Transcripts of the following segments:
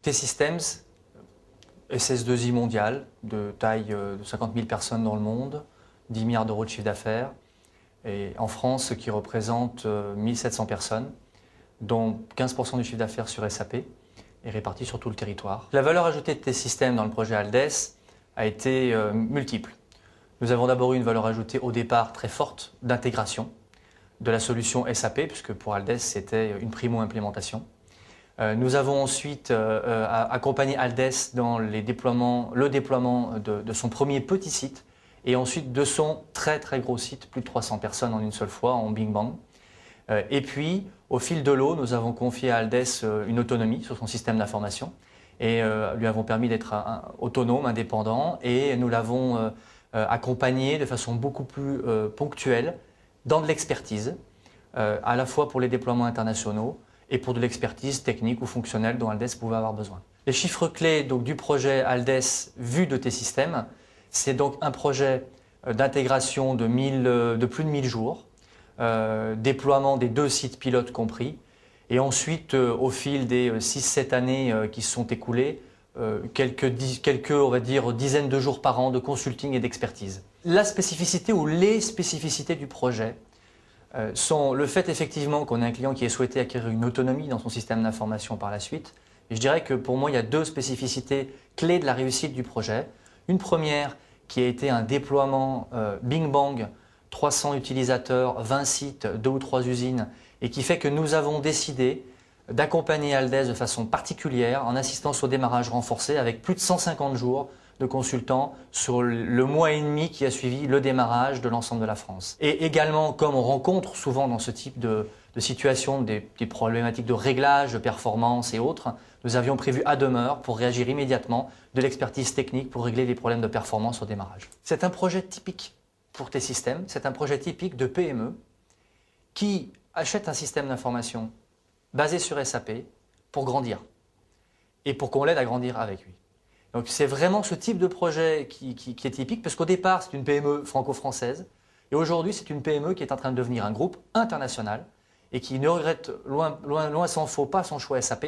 T-Systems, SS2I mondial, de taille de 50 000 personnes dans le monde, 10 milliards d'euros de chiffre d'affaires, et en France, qui représente 1700 personnes, dont 15% du chiffre d'affaires sur SAP, et répartis sur tout le territoire. La valeur ajoutée de T-Systems dans le projet Aldes a été multiple. Nous avons d'abord eu une valeur ajoutée au départ très forte d'intégration de la solution SAP, puisque pour Aldes c'était une primo-implémentation. Nous avons ensuite accompagné Aldes dans le déploiement de son premier petit site et ensuite de son très gros site, plus de 300 personnes en une seule fois, en Bing Bang. Et puis, au fil de l'eau, nous avons confié à Aldes une autonomie sur son système d'information et lui avons permis d'être autonome, indépendant, et nous l'avons accompagné de façon beaucoup plus ponctuelle dans de l'expertise, à la fois pour les déploiements internationaux et pour de l'expertise technique ou fonctionnelle dont Aldes pouvait avoir besoin. Les chiffres clés donc, du projet Aldes vu de T-Systems, c'est donc un projet d'intégration de plus de 1000 jours, déploiement des 2 sites pilotes compris, et ensuite, au fil des 6-7 années qui se sont écoulées, quelques, on va dire, dizaines de jours par an de consulting et d'expertise. La spécificité ou les spécificités du projet sont le fait effectivement qu'on ait un client qui ait souhaité acquérir une autonomie dans son système d'information par la suite. Et je dirais que pour moi, il y a 2 spécificités clés de la réussite du projet. Une première qui a été un déploiement Bing Bang, 300 utilisateurs, 20 sites, 2 ou 3 usines, et qui fait que nous avons décidé d'accompagner Aldes de façon particulière en assistance au démarrage renforcé avec plus de 150 jours de consultants sur le mois et demi qui a suivi le démarrage de l'ensemble de la France. Et également, comme on rencontre souvent dans ce type de situation des problématiques de réglage, de performance et autres, nous avions prévu à demeure pour réagir immédiatement de l'expertise technique pour régler les problèmes de performance au démarrage. C'est un projet typique pour T-Systems, c'est un projet typique de PME qui achète un système d'information basé sur SAP pour grandir et pour qu'on l'aide à grandir avec lui. Donc c'est vraiment ce type de projet qui est typique parce qu'au départ c'est une PME franco-française et aujourd'hui c'est une PME qui est en train de devenir un groupe international et qui ne regrette loin s'en faut pas son choix SAP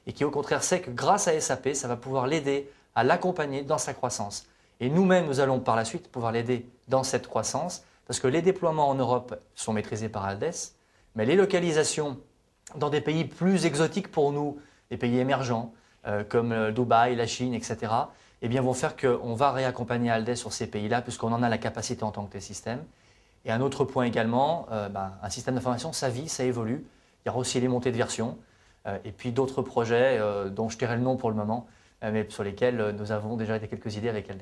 et qui au contraire sait que grâce à SAP ça va pouvoir l'aider à l'accompagner dans sa croissance. Et nous-mêmes nous allons par la suite pouvoir l'aider dans cette croissance parce que les déploiements en Europe sont maîtrisés par Aldes, mais les localisations dans des pays plus exotiques pour nous, des pays émergents, comme Dubaï, la Chine, etc., eh bien, vont faire qu'on va réaccompagner Aldes sur ces pays-là puisqu'on en a la capacité en tant que T-Systems. Et un autre point également, un système d'information, ça vit, ça évolue. Il y aura aussi les montées de version et puis d'autres projets dont je tairai le nom pour le moment, mais sur lesquels nous avons déjà quelques idées avec Aldes.